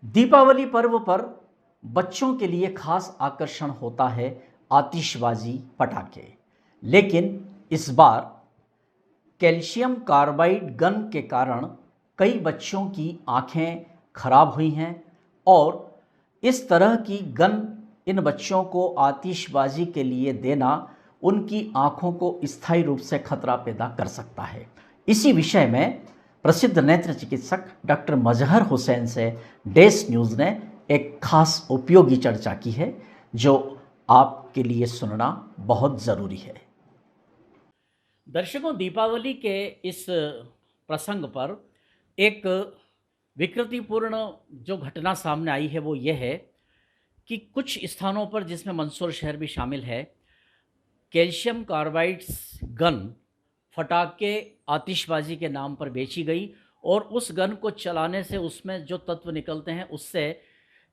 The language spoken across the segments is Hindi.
दीपावली पर्व पर बच्चों के लिए खास आकर्षण होता है आतिशबाजी पटाखे। लेकिन इस बार कैल्शियम कार्बाइड गन के कारण कई बच्चों की आंखें खराब हुई हैं और इस तरह की गन इन बच्चों को आतिशबाजी के लिए देना उनकी आंखों को स्थायी रूप से खतरा पैदा कर सकता है। इसी विषय में प्रसिद्ध नेत्र चिकित्सक डॉक्टर मजहर हुसैन से डेस न्यूज़ ने एक खास उपयोगी चर्चा की है जो आपके लिए सुनना बहुत ज़रूरी है। दर्शकों, दीपावली के इस प्रसंग पर एक विकृतिपूर्ण जो घटना सामने आई है वो ये है कि कुछ स्थानों पर, जिसमें मंदसौर शहर भी शामिल है, कैल्शियम कार्बाइड्स गन फटाके आतिशबाजी के नाम पर बेची गई और उस गन को चलाने से उसमें जो तत्व निकलते हैं उससे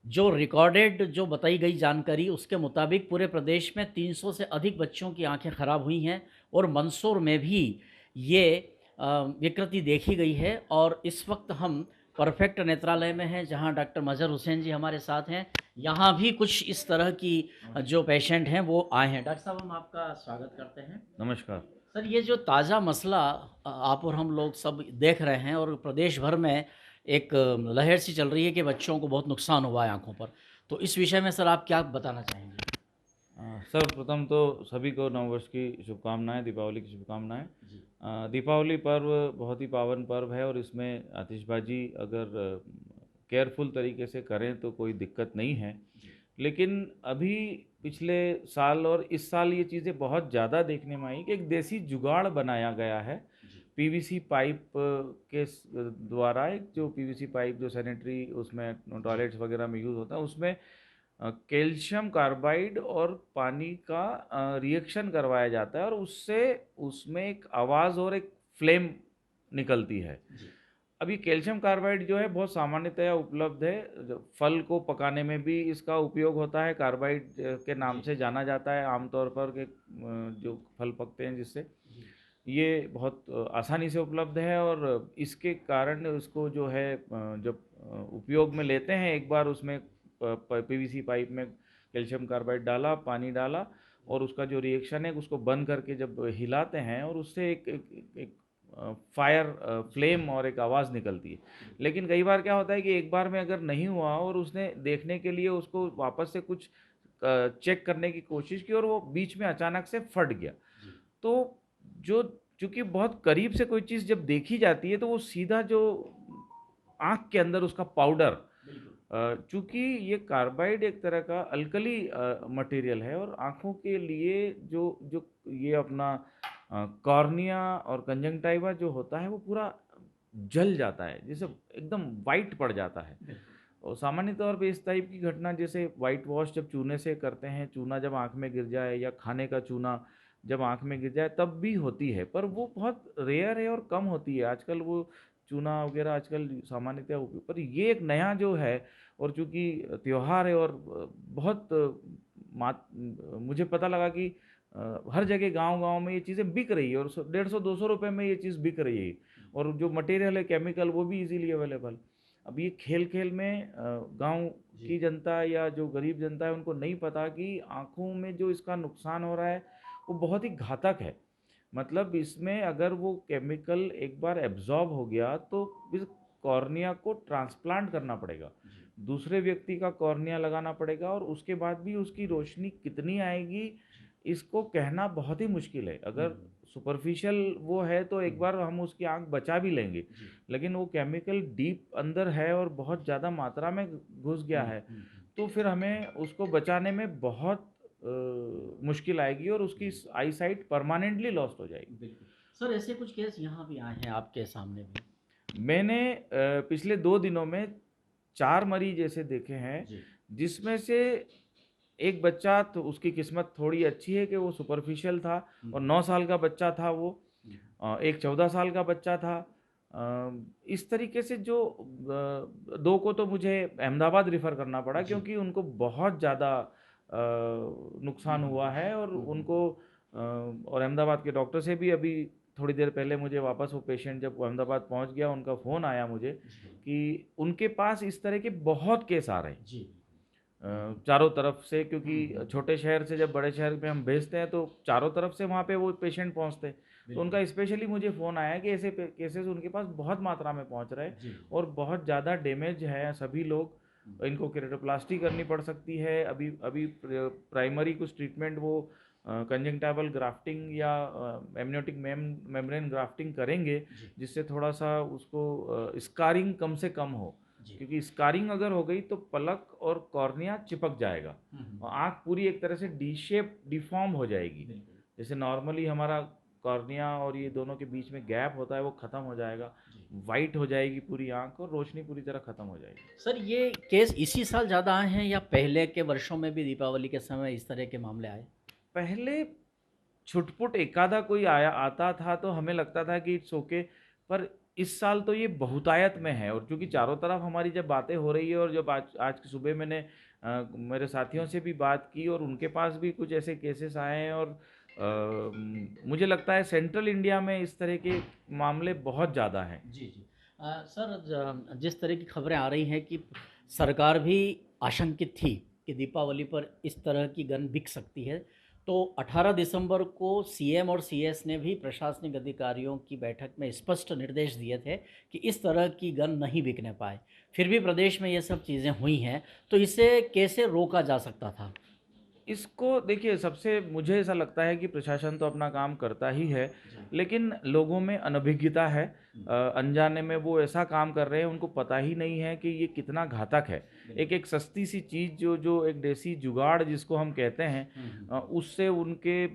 जो रिकॉर्डेड जो बताई गई जानकारी उसके मुताबिक पूरे प्रदेश में 300 से अधिक बच्चों की आंखें खराब हुई हैं और मंदसौर में भी ये विकृति देखी गई है। और इस वक्त हम परफेक्ट नेत्रालय में हैं जहां डॉक्टर मजहर हुसैन जी हमारे साथ हैं। यहाँ भी कुछ इस तरह की जो पेशेंट हैं वो आए हैं। डॉक्टर साहब, हम आपका स्वागत करते हैं। नमस्कार सर, ये जो ताज़ा मसला आप और हम लोग सब देख रहे हैं और प्रदेश भर में एक लहर सी चल रही है कि बच्चों को बहुत नुकसान हुआ है आंखों पर, तो इस विषय में सर आप क्या बताना चाहेंगे? सर्वप्रथम तो सभी को नववर्ष की शुभकामनाएं, दीपावली की शुभकामनाएं। जी। दीपावली पर्व बहुत ही पावन पर्व है और इसमें आतिशबाजी अगर केयरफुल तरीके से करें तो कोई दिक्कत नहीं है। जी। लेकिन अभी पिछले साल और इस साल ये चीज़ें बहुत ज़्यादा देखने में आई कि एक देसी जुगाड़ बनाया गया है। जी। पीवीसी पाइप के द्वारा, एक जो पीवीसी पाइप जो सैनिटरी उसमें टॉयलेट्स वगैरह में यूज़ होता है, उसमें कैल्शियम कार्बाइड और पानी का रिएक्शन करवाया जाता है और उससे उसमें एक आवाज़ और एक फ्लेम निकलती है। जी। अब ये कैल्शियम कार्बाइड जो है बहुत सामान्यतया उपलब्ध है। जो फल को पकाने में भी इसका उपयोग होता है, कार्बाइड के नाम जी। से जाना जाता है आमतौर पर कि जो फल पकते हैं जिससे जी। ये बहुत आसानी से उपलब्ध है और इसके कारण उसको जो है जब उपयोग में लेते हैं, एक बार उसमें पीवीसी पाइप में कैल्शियम कार्बाइड डाला, पानी डाला और उसका जो रिएक्शन है उसको बंद करके जब हिलाते हैं और उससे एक फायर फ्लेम और एक आवाज़ निकलती है। लेकिन कई बार क्या होता है कि एक बार में अगर नहीं हुआ और उसने देखने के लिए उसको वापस से कुछ चेक करने की कोशिश की और वो बीच में अचानक से फट गया। जी। तो जो चूँकि बहुत करीब से कोई चीज़ जब देखी जाती है तो वो सीधा जो आँख के अंदर उसका पाउडर, बिल्कुल। चूँकि ये कार्बाइड एक तरह का अल्कली मटेरियल है और आँखों के लिए जो जो ये अपना कॉर्निया और कंजंक्टिवा जो होता है वो पूरा जल जाता है, जैसे एकदम वाइट पड़ जाता है। बिल्कुल। और सामान्य तौर पे इस टाइप की घटना जैसे वाइट वॉश जब चूने से करते हैं, चूना जब आँख में गिर जाए या खाने का चूना जब आँख में गिर जाए तब भी होती है, पर वो बहुत रेयर है और कम होती है। आजकल वो चूना वगैरह आजकल सामान्यतः पर ये एक नया जो है और चूँकि त्योहार है और बहुत मुझे पता लगा कि हर जगह गाँव-गाँव में ये चीज़ें बिक रही है और 150-200 रुपए में ये चीज़ बिक रही है और जो मटेरियल है केमिकल वो भी इज़ीली अवेलेबल। अब ये खेल-खेल में गाँव जी। की जनता या जो गरीब जनता है उनको नहीं पता कि आँखों में जो इसका नुकसान हो रहा है वो बहुत ही घातक है। मतलब इसमें अगर वो केमिकल एक बार एब्ज़ॉर्ब हो गया तो इस कॉर्निया को ट्रांसप्लांट करना पड़ेगा। जी। दूसरे व्यक्ति का कॉर्निया लगाना पड़ेगा और उसके बाद भी उसकी रोशनी कितनी आएगी जी। इसको कहना बहुत ही मुश्किल है। अगर हम्म। सुपरफिशियल वो है तो एक बार हम उसकी आँख बचा भी लेंगे। जी। लेकिन वो केमिकल डीप अंदर है और बहुत ज़्यादा मात्रा में घुस गया है, तो फिर हमें उसको बचाने में बहुत मुश्किल आएगी और उसकी आई साइट परमानेंटली लॉस्ट हो जाएगी। बिल्कुल। सर, ऐसे कुछ केस यहाँ भी आए हैं आपके सामने भी? मैंने पिछले 2 दिनों में 4 मरीज ऐसे देखे हैं, जी। जिसमें से एक बच्चा तो उसकी किस्मत थोड़ी अच्छी है कि वो सुपरफिशियल था और 9 साल का बच्चा था वो। हम्म। एक 14 साल का बच्चा था। इस तरीके से जो 2 को तो मुझे अहमदाबाद रेफ़र करना पड़ा जी। क्योंकि उनको बहुत ज़्यादा नुकसान हुआ है और हम्म। उनको और अहमदाबाद के डॉक्टर से भी अभी थोड़ी देर पहले मुझे वापस वो पेशेंट जब अहमदाबाद पहुंच गया, उनका फ़ोन आया मुझे जी, कि उनके पास इस तरह के बहुत केस आ रहे हैं जी। चारों तरफ से, क्योंकि हुँ। छोटे शहर से जब बड़े शहर में हम भेजते हैं तो चारों तरफ से वहाँ पे वो पेशेंट पहुँचते हैं। तो बिल्कुल। उनका स्पेशली मुझे फ़ोन आया कि ऐसे केसेस उनके पास बहुत मात्रा में पहुँच रहे हैं जी। और बहुत ज़्यादा डैमेज है सभी लोग। हुँ। इनको केरेटोप्लास्टी करनी पड़ सकती है। अभी अभी प्राइमरी कुछ ट्रीटमेंट वो कंजंक्टिवल ग्राफ्टिंग या एमनियोटिक मेम्ब्रेन ग्राफ्टिंग करेंगे, जी, जिससे थोड़ा सा उसको स्कारिंग कम से कम हो, जी। क्योंकि स्कारिंग अगर हो गई तो पलक और कॉर्निया चिपक जाएगा हुँ, हुँ, और हुँ। आँख पूरी एक तरह से डी शेप डिफॉर्म हो जाएगी। बिल्कुल। जैसे नॉर्मली हमारा कॉर्निया और ये दोनों के बीच में गैप होता है वो ख़त्म हो जाएगा, जी। वाइट हो जाएगी पूरी आँख और रोशनी पूरी तरह ख़त्म हो जाएगी। सर ये केस इसी साल ज़्यादा आए हैं या पहले के वर्षों में भी दीपावली के समय इस तरह के मामले आए? पहले छुटपुट एकाधा कोई आया आता था तो हमें लगता था कि इट्स ओके, पर इस साल तो ये बहुतायत में है। और क्योंकि जी। चारों तरफ हमारी जब बातें हो रही है और जब आज आज की सुबह मैंने मेरे साथियों से भी बात की और उनके पास भी कुछ ऐसे केसेस आए हैं और मुझे लगता है सेंट्रल इंडिया में इस तरह के मामले बहुत ज़्यादा हैं। जी, जी। सर जिस तरह की खबरें आ रही हैं कि सरकार भी आशंकित थी कि दीपावली पर इस तरह की गन बिक सकती है, तो 18 दिसंबर को सीएम और सीएस ने भी प्रशासनिक अधिकारियों की बैठक में स्पष्ट निर्देश दिए थे कि इस तरह की गन नहीं बिकने पाए। फिर भी प्रदेश में ये सब चीज़ें हुई हैं, तो इसे कैसे रोका जा सकता था? इसको देखिए, सबसे मुझे ऐसा लगता है कि प्रशासन तो अपना काम करता ही है, जी। लेकिन लोगों में अनभिज्ञता है। हुँ, अनजाने में वो ऐसा काम कर रहे हैं, उनको पता ही नहीं है कि ये कितना घातक है। बिल्कुल। एक एक सस्ती सी चीज़ जो जो एक देसी जुगाड़ जिसको हम कहते हैं, हुँ, हुँ। उससे उनके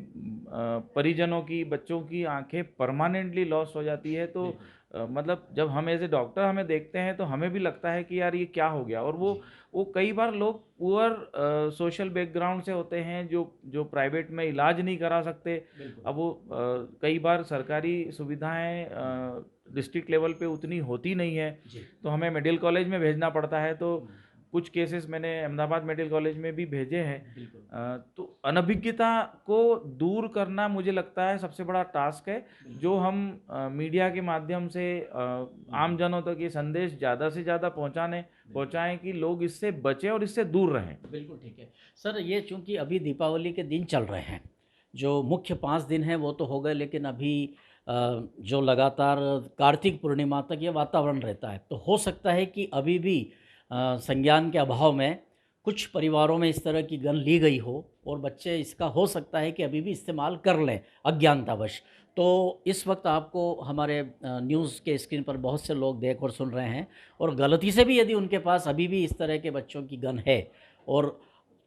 परिजनों की, बच्चों की आँखें परमानेंटली लॉस हो जाती है। तो बिल्कुल। मतलब जब हम एज़ ए डॉक्टर हमें देखते हैं तो हमें भी लगता है कि यार ये क्या हो गया। और वो जी, वो कई बार लोग पुअर सोशल बैकग्राउंड से होते हैं जो जो प्राइवेट में इलाज नहीं करा सकते। बिल्कुल। अब वो कई बार सरकारी सुविधाएं डिस्ट्रिक्ट लेवल पे उतनी होती नहीं है, जी। तो हमें मेडिकल कॉलेज में भेजना पड़ता है। तो हुँ, कुछ केसेस मैंने अहमदाबाद मेडिकल कॉलेज में भी भेजे हैं। बिल्कुल, तो अनभिज्ञता को दूर करना मुझे लगता है सबसे बड़ा टास्क है, बिल्कुल। जो हम मीडिया के माध्यम से हुँ, आम जनों तक ये संदेश ज़्यादा से ज़्यादा बिल्कुल। पहुँचाएँ कि लोग इससे बचें और इससे दूर रहें। बिल्कुल ठीक है। सर ये चूँकि अभी दीपावली के दिन चल रहे हैं, जो मुख्य 5 दिन हैं वो तो हो गए लेकिन अभी जो लगातार कार्तिक पूर्णिमा तक ये वातावरण रहता है। तो हो सकता है कि अभी भी संज्ञान के अभाव में कुछ परिवारों में इस तरह की गन ली गई हो और बच्चे इसका हो सकता है कि अभी भी इस्तेमाल कर लें अज्ञानतावश। तो इस वक़्त आपको हमारे न्यूज़ के स्क्रीन पर बहुत से लोग देख और सुन रहे हैं और गलती से भी यदि उनके पास अभी भी इस तरह के बच्चों की गन है और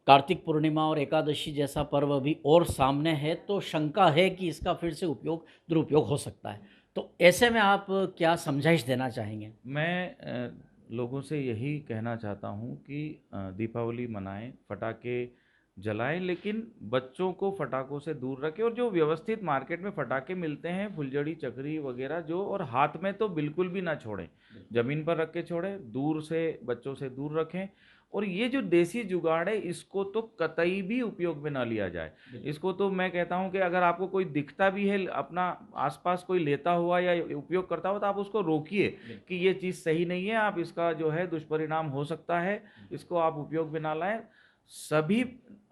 कार्तिक पूर्णिमा और एकादशी जैसा पर्व अभी और सामने है, तो शंका है कि इसका फिर से उपयोग दुरुपयोग हो सकता है। तो ऐसे में आप क्या समझाइश देना चाहेंगे? मैं लोगों से यही कहना चाहता हूँ कि दीपावली मनाएँ, पटाखे जलाएँ, लेकिन बच्चों को पटाखों से दूर रखें। और जो व्यवस्थित मार्केट में पटाखे मिलते हैं, फुलझड़ी, चकरी वगैरह जो, और हाथ में तो बिल्कुल भी ना छोड़ें। बिल्कुल। ज़मीन पर रख के छोड़ें, दूर से बच्चों से दूर रखें। और ये जो देसी जुगाड़ है, इसको तो कतई भी उपयोग में ना लिया जाए। बिल्कुल। इसको तो मैं कहता हूँ कि अगर आपको कोई दिखता भी है अपना आस-पास कोई लेता हुआ या उपयोग करता हुआ, तो आप उसको रोकिए बिल्कुल। कि ये चीज़ सही नहीं है, आप इसका जो है दुष्परिणाम हो सकता है, बिल्कुल। इसको आप उपयोग में ना लाएँ। सभी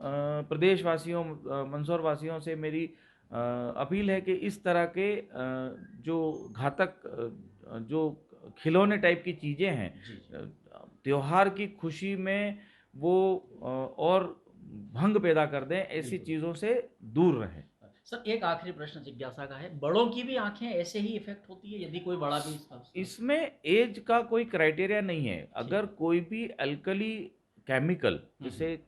प्रदेशवासियों, मंदसौर वासियों से मेरी अपील है कि इस तरह के जो घातक जो खिलौने टाइप की चीज़ें हैं, जी, जी। त्योहार की खुशी में वो और भंग पैदा कर दें, ऐसी बिल्कुल। चीज़ों से दूर रहें। सर एक आखिरी प्रश्न जिज्ञासा का है, बड़ों की भी आँखें ऐसे ही इफ़ेक्ट होती है यदि कोई बड़ा भी इसका इसमें एज का कोई क्राइटेरिया नहीं है। ठीक अगर है। कोई भी अल्कली केमिकल, हुँ, हुँ। जैसे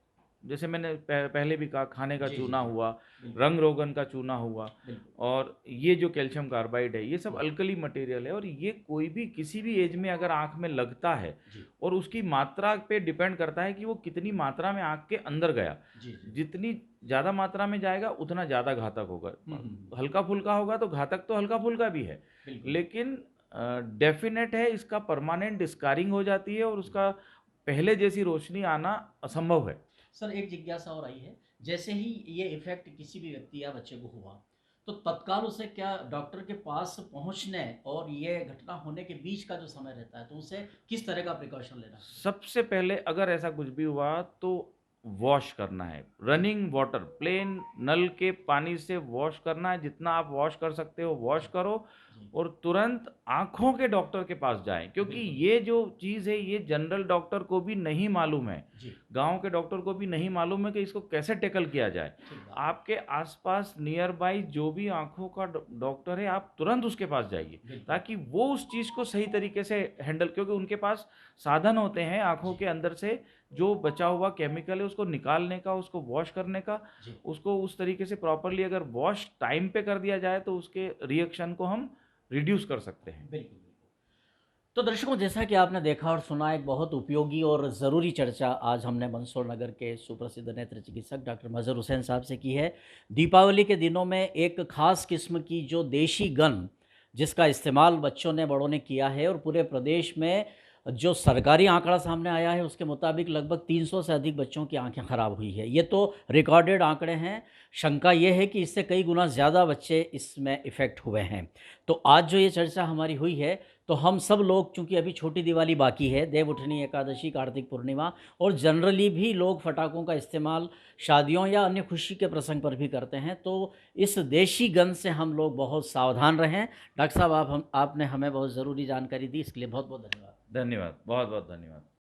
जैसे मैंने पहले भी कहा, खाने का जी, जी, चूना जी। हुआ, बिल्कुल, रंग रोगन का चूना हुआ, बिल्कुल। और ये जो कैल्शियम कार्बाइड है, ये सब हुँ, अल्कली मटेरियल है। और ये कोई भी किसी भी एज में अगर आँख में लगता है, जी। और उसकी मात्रा पे डिपेंड करता है कि वो कितनी मात्रा में आँख के अंदर गया। जी, जी। जितनी ज़्यादा मात्रा में जाएगा उतना ज़्यादा घातक होगा। हुँ, हुँ, हुँ। हल्का-फुल्का होगा तो घातक तो हल्का-फुल्का भी है। बिल्कुल। लेकिन डेफ़िनेट है, इसका परमानेंट स्कारिंग हो जाती है और उसका पहले जैसी रोशनी आना असंभव है। सर एक जिज्ञासा और आई है, जैसे ही ये इफ़ेक्ट किसी भी व्यक्ति या बच्चे को हुआ, तो तत्काल उसे क्या डॉक्टर के पास पहुँचने और ये घटना होने के बीच का जो समय रहता है, तो उसे किस तरह का प्रिकॉशन लेना चाहिए? सबसे पहले अगर ऐसा कुछ भी हुआ तो वॉश करना है, जी, रनिंग वाटर, प्लेन नल के पानी से वॉश करना है, जितना आप वॉश कर सकते हो वॉश जी, करो जी। और तुरंत आँखों के डॉक्टर के पास जाएँ, क्योंकि बिल्कुल, ये जो चीज़ है ये जनरल डॉक्टर को भी नहीं मालूम है, जी, गाँव के डॉक्टर को भी नहीं मालूम है कि इसको कैसे टैकल किया जाए। ठीक बात। आपके आस-पास नियर बाय जो भी आँखों का डॉक्टर है, आप तुरंत उसके पास जाइए, बिल्कुल, ताकि वो उस चीज़ को सही तरीके से हैंडल, क्योंकि उनके पास साधन होते हैं आँखों जी, के अंदर से जो बचा हुआ केमिकल है उसको निकालने का, उसको वॉश करने का, जी। उसको उस तरीके से प्रॉपर्ली अगर वॉश टाइम पे कर दिया जाए तो उसके रिएक्शन को हम रिड्यूस कर सकते हैं। बिल्कुल, बिल्कुल। तो दर्शकों, जैसा कि आपने देखा और सुना, एक बहुत उपयोगी और ज़रूरी चर्चा आज हमने मंदसौर नगर के सुप्रसिद्ध नेत्र चिकित्सक डॉक्टर मज़हर हुसैन साहब से की है। दीपावली के दिनों में एक ख़ास किस्म की जो देशी गन, जिसका इस्तेमाल बच्चों ने, बड़ों ने किया है, और पूरे प्रदेश में जो सरकारी आंकड़ा सामने आया है उसके मुताबिक लगभग 300 से अधिक बच्चों की आंखें ख़राब हुई है। ये तो रिकॉर्डेड आंकड़े हैं। शंका ये है कि इससे कई गुना ज़्यादा बच्चे इसमें इफ़ेक्ट हुए हैं। तो आज जो ये चर्चा हमारी हुई है, तो हम सब लोग, चूँकि अभी छोटी दिवाली बाकी है, देवउठनी एकादशी, कार्तिक पूर्णिमा, और जनरली भी लोग पटाखों का इस्तेमाल शादियों या अन्य खुशी के प्रसंग पर भी करते हैं। तो इस देशी गन से हम लोग बहुत सावधान रहें। डॉक्टर साहब, आपने हमें बहुत ज़रूरी जानकारी दी, इसके लिए बहुत-बहुत धन्यवाद। धन्यवाद, बहुत-बहुत धन्यवाद।